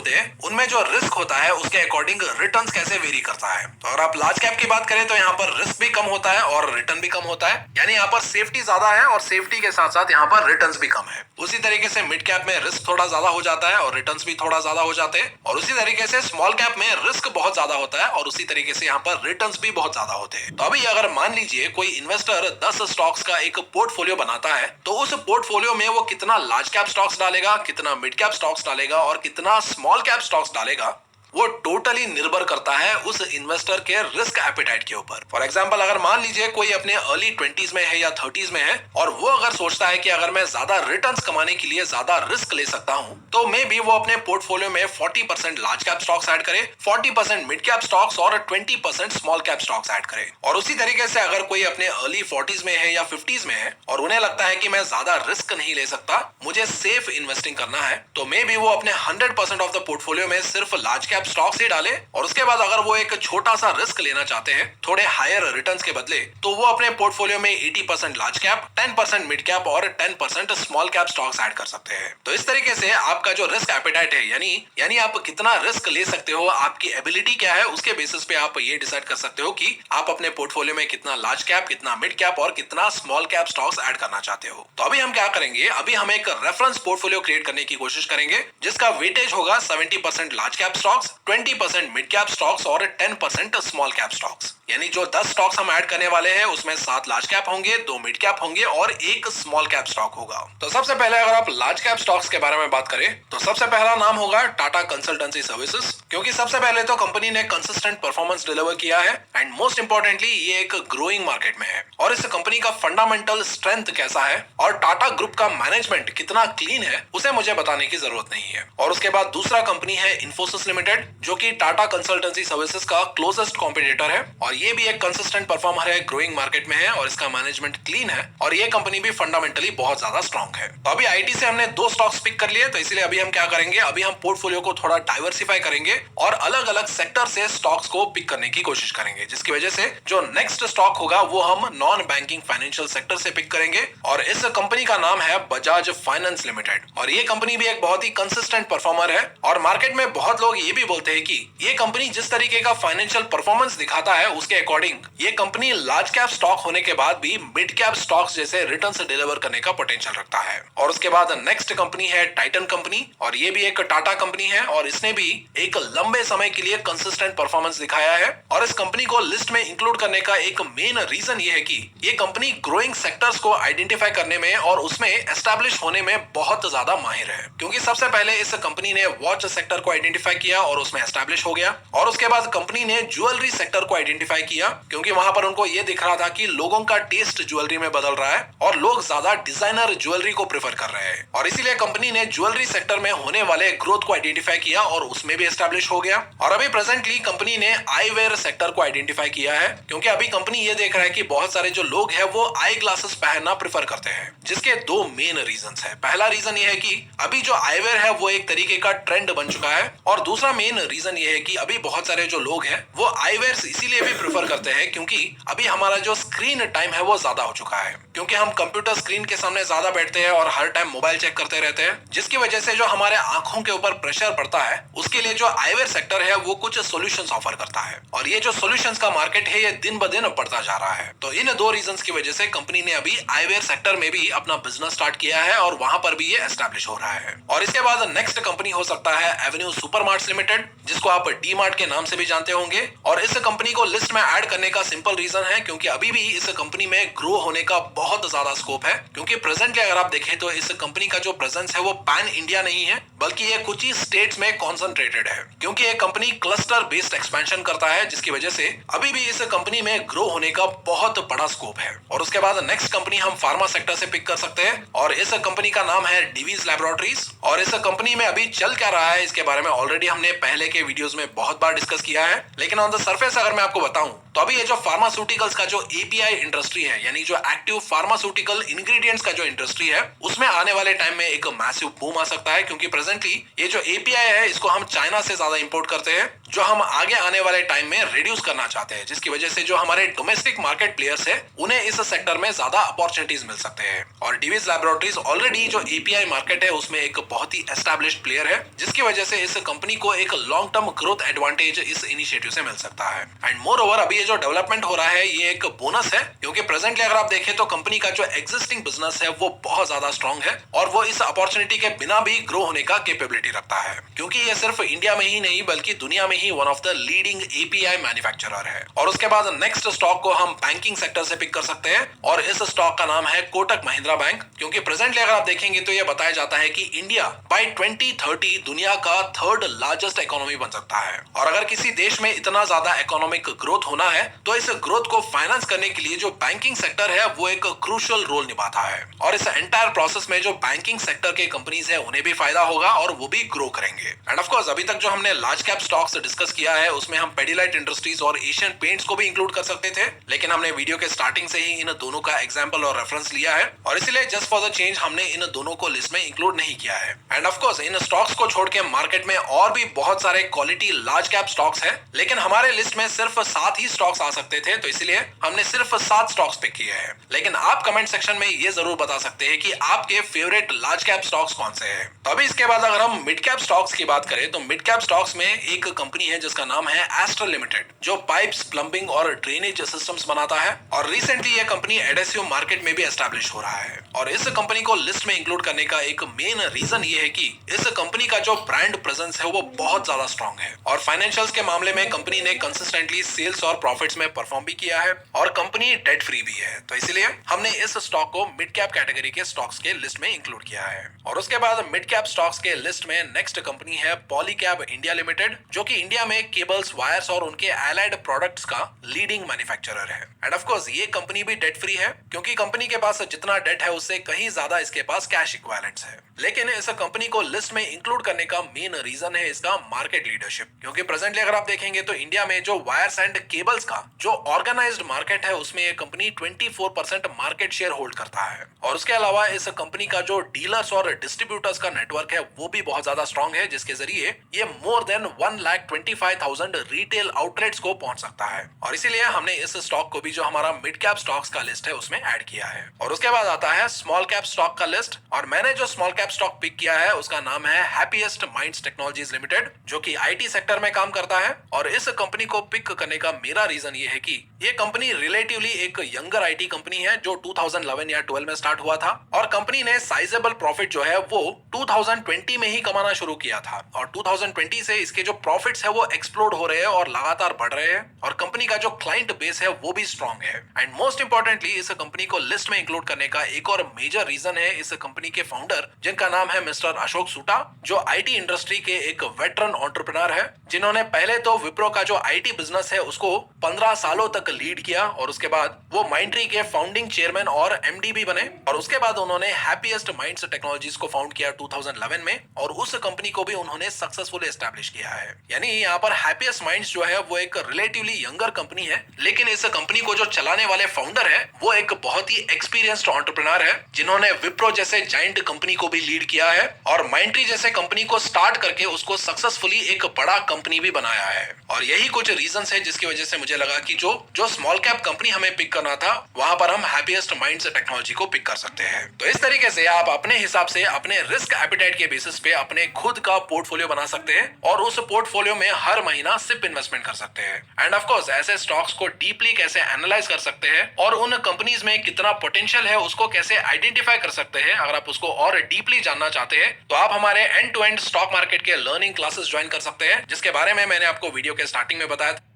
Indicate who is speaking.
Speaker 1: होते हैं उनमें जो रिस्क होता है उसके अकॉर्डिंग रिटर्न्स कैसे वेरी करता है। तो अगर आप लार्ज कैप की बात करें तो यहाँ पर रिस्क भी कम होता है और रिटर्न भी कम होता है, यानी यहाँ पर सेफ्टी ज्यादा है और सेफ्टी के साथ साथ यहाँ पर रिटर्न्स भी कम है। उसी तरीके से मिड कैप में रिस्क थोड़ा ज्यादा हो जाता है और रिटर्न्स भी थोड़ा ज्यादा हो जाते हैं, और उसी तरीके से स्मॉल कैप में रिस्क बहुत ज्यादा होता है और उसी तरीके से यहाँ पर रिटर्न्स भी बहुत ज्यादा होते हैं। तो अभी अगर मान लीजिए कोई इन्वेस्टर 10 स्टॉक्स का एक पोर्टफोलियो बनाता है, तो उस पोर्टफोलियो में वो कितना लार्ज कैप स्टॉक्स डालेगा, कितना मिड कैप स्टॉक्स डालेगा और कितना स्मॉल कैप स्टॉक्स डालेगा, वो टोटली निर्भर करता है उस इन्वेस्टर के रिस्क एपेटाइट के ऊपर। फॉर एग्जांपल अगर मान लीजिए कोई अपने अर्ली 20s में है या 30s में है और वो अगर सोचता है कि अगर मैं ज्यादा रिटर्न्स कमाने के लिए ज्यादा रिस्क ले सकता हूं, तो मे बी वो अपने पोर्टफोलियो में 40% लार्ज कैप स्टॉक्स ऐड करे, 40% मिड कैप स्टॉक्स और 20% स्मॉल कैप स्टॉक्स ऐड करे। और उसी तरीके से अगर कोई अपने अर्ली 40s में है या 50s में है और उन्हें लगता है कि मैं ज्यादा रिस्क नहीं ले सकता, मुझे सेफ इन्वेस्टिंग करना है, तो मे बी वो अपने 100% ऑफ द पोर्टफोलियो में सिर्फ लार्ज कैप स्टॉक्स ही डाले, और उसके बाद अगर वो एक छोटा सा रिस्क लेना चाहते हैं थोड़े हायर रिटर्न्स के बदले, तो वो अपने पोर्टफोलियो में 80% लार्ज कैप, 10% मिड कैप और 10% स्मॉल कैप स्टॉक्स ऐड कर सकते हैं। तो इस तरीके से आपका जो रिस्क एपेटाइट है, यानी आप कितना रिस्क ले सकते हो, आपकी एबिलिटी क्या है, उसके बेसिस पे आप ये डिसाइड कर सकते हो कि आप अपने पोर्टफोलियो में कितना लार्ज कैप, कितना मिड कैप और कितना स्मॉल कैप स्टॉक्स ऐड करना चाहते हो। तो अभी हम क्या करेंगे, अभी हम एक रेफरेंस पोर्टफोलियो क्रिएट करने की कोशिश करेंगे जिसका वेटेज होगा 70% large cap stocks, 20% mid cap stocks और 10% स्मॉल कैप स्टॉक्स। यानी जो 10 स्टॉक्स हम ऐड करने वाले हैं उसमें 7 लार्ज कैप होंगे, 2 मिड कैप होंगे और 1 स्मॉल कैप स्टॉक होगा। तो सबसे पहले अगर आप लार्ज कैप स्टॉक्स के बारे में बात करें तो सबसे पहला नाम होगा टाटा कंसल्टेंसी सर्विसेज, क्योंकि सबसे पहले तो कंपनी ने कंसिस्टेंट परफॉर्मेंस डिलीवर किया है एंड मोस्ट इंपॉर्टेंटली ये एक ग्रोइंग मार्केट में है। और इस कंपनी का फंडामेंटल स्ट्रेंथ कैसा है और टाटा ग्रुप का मैनेजमेंट कितना क्लीन है उसे मुझे बताने की जरूरत नहीं है। और उसके बाद दूसरा कंपनी है इन्फोसिस लिमिटेड, जो कि टाटा कंसल्टेंसी सर्विसेज का क्लोजेस्ट कॉम्पिटिटर है, और ये भी एक कंसिस्टेंट परफॉर्मर है, ग्रोइंग मार्केट में है और इसका मैनेजमेंट क्लीन है, और ये कंपनी भी फंडामेंटली बहुत ज्यादा स्ट्रांग है। तो अभी आईटी से हमने 2 स्टॉक्स पिक कर लिए, तो इसलिए अभी हम क्या करेंगे, अभी हम पोर्टफोलियो को थोड़ा डाइवर्सिफाई करेंगे और अलग अलग सेक्टर से स्टॉक्स को पिक करने की कोशिश करेंगे, जिसकी वजह से जो नेक्स्ट स्टॉक होगा वो हम नॉन बैंकिंग फाइनेंशियल सेक्टर से पिक करेंगे, और इस कंपनी का नाम है बजाज फाइनेंस लिमिटेड। और ये कंपनी भी एक बहुत ही कंसिस्टेंट परफॉर्मर है, और मार्केट में बहुत लोग ये भी बोलते हैं कि ये कंपनी जिस तरीके का फाइनेंशियल परफॉर्मेंस दिखाता है उसके अकॉर्डिंग ये कंपनी लार्ज कैप स्टॉक होने के बाद भी मिड कैप स्टॉक्स जैसे रिटर्न्स डिलीवर करने का पोटेंशियल रखता है। और उसके बाद नेक्स्ट कंपनी है टाइटन कंपनी, और ये भी एक टाटा कंपनी है और इसने भी एक लंबे समय के लिए कंसिस्टेंट परफॉर्मेंस दिखाया है, और इस कंपनी को लिस्ट में इंक्लूड करने का एक मेन रीजन ये है कि ये कंपनी ग्रोइंग सेक्टर्स को आइडेंटिफाई करने में और उसमें एस्टैब्लिश होने में बहुत ज्यादा माहिर है। क्योंकि सबसे पहले इस कंपनी ने वॉच सेक्टर को आइडेंटिफाई किया और उसमें एस्टैब्लिश हो गया, और उसके बाद कंपनी ने ज्वेलरी सेक्टर को आइडेंटिफाई किया, क्योंकि वहां पर उनको ये दिख रहा था कि लोगों का टेस्ट ज्वेलरी में बदल रहा है और लोग ज्यादा डिजाइनर ज्वेलरी को प्रेफर कर रहे हैं, और इसीलिए कंपनी ने ज्वेलरी सेक्टर में होने वाले ग्रोथ को आइडेंटिफाई किया और उसमें भी एस्टैब्लिश हो गया। और अभी प्रेजेंटली कंपनी ने आईवेयर सेक्टर को आइडेंटिफाई किया है, क्योंकि अभी कंपनी ये देख रहा है कि बहुत सारे जो लोग हैं वो आई ग्लासेस पहनना प्रेफर करते हैं, जिसके 2 मेन रीजंस है। पहला रीजन ये है कि अभी जो आईवेयर है वो एक तरीके का ट्रेंड बन चुका है, और दूसरा मेन रीजन ये है कि अभी बहुत सारे जो लोग हैं वो आईवेयर्स इसीलिए भी प्रेफर करते हैं क्योंकि अभी हमारा जो स्क्रीन टाइम है वो ज्यादा हो चुका है, क्योंकि हम कंप्यूटर स्क्रीन के सामने ज्यादा बैठते हैं और हर टाइम मोबाइल चेक करते रहते हैं, जिसकी वजह से जो हमारे आंखों के ऊपर प्रेशर पड़ता है उसके लिए जो आईवेयर सेक्टर है वो कुछ सॉल्यूशंस ऑफर करता है, और ये जो सॉल्यूशंस का मार्केट है ये दिन ब दिन बढ़ता जा रहा है। तो इन 2 रीजंस की वजह से कंपनी ने अभी आईवेयर सेक्टर में भी अपना बिजनेस स्टार्ट किया है और वहां पर भी ये एस्टैब्लिश हो रहा है। और इसके बाद नेक्स्ट कंपनी हो सकता है एवेन्यू सुपरमार्ट्स लिमिटेड, जिसको आप डी मार्ट के नाम से भी जानते होंगे, और इस कंपनी को लिस्ट में ऐड करने का सिंपल रीजन है क्योंकि अभी भी इस कंपनी में ग्रो होने का बहुत ज्यादा स्कोप है, क्योंकि प्रेजेंटली अगर आप देखें तो इस कंपनी का जो प्रेजेंस है वो पैन इंडिया नहीं है, बल्कि ये कुछ ही स्टेट्स में कॉन्सेंट्रेटेड है, क्योंकि ये कंपनी क्लस्टर बेस्ड एक्सपेंशन करता है, जिसकी वजह से अभी भी इस कंपनी में ग्रो होने का बहुत बड़ा स्कोप है। और उसके बाद नेक्स्ट कंपनी हम फार्मा सेक्टर से पिक कर सकते हैं, और इस कंपनी का नाम है डिवीज लैबोरेटरीज। और इस कंपनी में अभी चल क्या रहा है इसके बारे में ऑलरेडी हमने पहले के वीडियोस में बहुत बार डिस्कस किया है, लेकिन ऑन द सरफेस अगर मैं आपको बताऊं तो अभी ये जो फार्मास्यूटिकल्स का जो एपीआई इंडस्ट्री है, यानी जो एक्टिव फार्मास्यूटिकल इंग्रेडिएंट्स का जो इंडस्ट्री है, उसमें आने वाले टाइम में एक मैसिव बूम आ सकता है, क्योंकि प्रेजेंटली ये जो एपीआई है इसको हम चाइना से ज्यादा इंपोर्ट करते हैं, जो हम आगे आने वाले टाइम में रिड्यूस करना चाहते हैं, जिसकी वजह से जो हमारे डोमेस्टिक मार्केट प्लेयर्स है उन्हें इस सेक्टर में ज्यादा अपॉर्चुनिटीज मिल सकते हैं। और डिवीज लैबोरेटरीज ऑलरेडी जो एपीआई मार्केट है उसमें एक बहुत ही एस्टैब्लिश्ड प्लेयर है, जिसकी वजह से इस कंपनी को एक लॉन्ग टर्म ग्रोथ एडवांटेज इस इनिशिएटिव से मिल सकता है। एंड मोर ओवर अभी ये जो डेवलपमेंट हो रहा है ये एक बोनस है, क्योंकि प्रेजेंटली अगर आप देखें तो कंपनी का जो एग्जिस्टिंग बिजनेस है वो बहुत ज्यादा स्ट्रॉन्ग है और वो इस अपॉर्चुनिटी के बिना भी ग्रो होने का कैपेबिलिटी रखता है, क्योंकि ये सिर्फ इंडिया में ही नहीं बल्कि दुनिया में ही one of the leading API manufacturer है। और उसके बाद नेक्स्ट स्टॉक को हम बैंकिंग सेक्टर से पिक कर सकते हैं और इस स्टॉक का नाम है कोटक महिंद्रा बैंक, क्योंकि प्रेजेंटली अगर आप देखेंगे तो ये बताया जाता है कि इंडिया बाय 2030 दुनिया का थर्ड लार्जेस्ट इकोनॉमी बन सकता है। और अगर किसी देश में इतना ज्यादा इकोनॉमिक ग्रोथ होना है तो इस ग्रोथ को फाइनेंस करने के लिए जो बैंकिंग सेक्टर है वो एक क्रूशियल रोल निभाता है। और इस एंटायर प्रोसेस में जो बैंकिंग सेक्टर के कंपनीज है उन्हें भी फायदा होगा और वो भी ग्रो करेंगे। एंड ऑफ कोर्स अभी तक जो हमने लार्ज कैप स्टॉक्स डिस्कस किया है उसमें हम पेडिलाइट इंडस्ट्रीज और एशियन पेंट्स को भी इंक्लूड कर सकते थे, लेकिन हमने वीडियो के स्टार्टिंग से ही इन दोनों का एग्जांपल और रेफरेंस लिया है और इसलिए जस्ट फॉर द चेंज हमने इन दोनों को लिस्ट में इंक्लूड नहीं किया है। End of course in stocks को छोड़ के मार्केट में और भी बहुत सारे क्वालिटी लार्ज कैप स्टॉक्स है, लेकिन हमारे लिस्ट में सिर्फ 7 ही स्टॉक्स आ सकते थे, तो इसलिए हमने सिर्फ 7 स्टॉक्स पिक किए हैं। लेकिन आप कमेंट सेक्शन में ये जरूर बता सकते हैं कि आपके फेवरेट लार्ज कैप स्टॉक्स कौन से हैं। तो अभी इसके बाद अगर हम मिड कैप स्टॉक्स की बात करें तो मिड कैप स्टॉक्स में एक कंपनी है जिसका नाम है एस्ट्रल लिमिटेड, जो पाइप्स, प्लम्बिंग और ड्रेनेज सिस्टम्स बनाता है और रिसेंटली ये कंपनी एडहेसिव मार्केट में भी एस्टैब्लिश हो रहा है। और इस कंपनी को लिस्ट में इंक्लूड करने का एक मेन रीजन ये है कि इस कंपनी का जो ब्रांड प्रेजेंस है वो बहुत ज्यादा स्ट्रॉन्ग है और फाइनेंशियल्स के मामले में कंपनी ने कंसिस्टेंटली सेल्स और प्रॉफिट्स में परफॉर्म भी किया है और कंपनी डेट फ्री भी है, तो इसलिए हमने इस स्टॉक को मिड कैप कैटेगरी के स्टॉक्स के लिस्ट में इंक्लूड किया है। और उसके बाद मिड कैप स्टॉक्स के लिस्ट में नेक्स्ट कंपनी है पॉलीकैब इंडिया लिमिटेड, जो कि इंडिया में केबल्स, वायर्स और उनके एलाइड प्रोडक्ट्स का लीडिंग मैन्युफैक्चरर है। एंड ऑफ कोर्स ये कंपनी भी डेट फ्री है, क्योंकि कंपनी के पास जितना डेट है उससे कहीं ज्यादा इसके पास कैश इक्विवेलेंट्स है। लेकिन इस कंपनी को लिस्ट में इंक्लूड करने का मेन रीजन है इसका मार्केट लीडरशिप, क्योंकि प्रेजेंटली अगर आप देखेंगे तो इंडिया में जो वायर्स एंड केबल्स का जो ऑर्गेनाइज्ड मार्केट है उसमें ये कंपनी 24% मार्केट शेयर होल्ड करता है। और उसके अलावा इस कंपनी का जो डीलर्स और डिस्ट्रीब्यूटर्स का नेटवर्क है वो भी बहुत ज्यादा स्ट्रॉन्ग है, जिसके जरिए ये मोर देन 1,25,000 रिटेल आउटलेट्स को पहुंच सकता है। और इसीलिए हमने इस स्टॉक को भी जो हमारा मिड कैप स्टॉक्स का लिस्ट है उसमें ऐड किया है। और उसके बाद आता है स्मॉल कैप स्टॉक का लिस्ट, और मैंने जो स्मॉल कैप स्टॉक पिक किया है उसका नाम है हैप्पीएस्ट माइंड्स टेक्नोलॉजीज लिमिटेड, जो कि आईटी सेक्टर में काम करता है। और इस कंपनी को पिक करने का मेरा रीजन ये है कि ये कंपनी रिलेटिवली एक यंगर आईटी कंपनी है जो 2011 या 12 में स्टार्ट हुआ था और कंपनी ने साइजेबल प्रॉफिट जो है वो 2020 में ही कमाना शुरू किया था और 2020 से इसके जो प्रॉफिट्स है वो एक्सप्लोड हो रहे हैं और लगातार बढ़ रहे हैं और कंपनी का जो क्लाइंट बेस है वो भी स्ट्रॉन्ग है। एंड मोस्ट इंपॉर्टेंटली इस कंपनी को लिस्ट में इंक्लूड करने का एक और मेजर रीजन है इस कंपनी के फाउंडर, जिनका नाम है मिस्टर अशोक सूटा, जो आईटी इंडस्ट्री के एक वेटरन एंटरप्रेन्योर है, जिन्होंने पहले तो विप्रो का जो आईटी बिजनेस है उसको 15 सालों तक लीड किया और उसके बाद वो माइंडट्री के फाउंडिंग चेयरमैन और एमडी भी बने और उसके बाद उन्होंने हैप्पीएस्ट माइंड्स टेक्नोलॉजीज को फाउंड किया 2011 में और उस कंपनी को भी उन्होंने सक्सेसफुली एस्टैब्लिश किया है। यानी यहाँ पर हैप्पीएस्ट माइंड्स जो है वो एक रिलेटिवली यंगर कंपनी है, लेकिन इस कंपनी को जो चलाने वाले फाउंडर है वो एक बहुत ही एक्सपीरियंस्ड एंटरप्रेन्योर है, जिन्होंने विप्रो जैसे जायंट कंपनी को भी लीड किया है और माइंडट्री जैसे कंपनी को स्टार्ट करके उसको सक्सेसफुली एक बड़ा कंपनी भी बनाया है। और यही कुछ रीजंस है जिसकी वजह से मुझे लगा कि जो स्मॉल कैप कंपनी हमें पिक करना था वहां पर हम हैप्पीएस्ट माइंड्स टेक्नोलॉजी को पिक कर सकते हैं। तो इस तरीके से आप अपने हिसाब से अपने रिस्क एपिटाइट के बेसिस पे अपने खुद का पोर्टफोलियो बना सकते हैं और उस पोर्टफोलियो में हर महीना सिप इन्वेस्टमेंट कर सकते हैं। एंड ऑफ कोर्स ऐसे स्टॉक्स को डीपली कैसे एनालाइज कर सकते हैं और उन कंपनीज में कितना पोटेंशियल है उसको कैसे आइडेंटिफाई कर सकते हैं, अगर आप उसको और डीपली जानना चाहते हैं तो आप हमारे end to end stock market के लर्निंग क्लासेस ज्वाइन कर सकते हैं, जिसके बारे में मैंने आपको वीडियो के स्टार्टिंग में बताया था।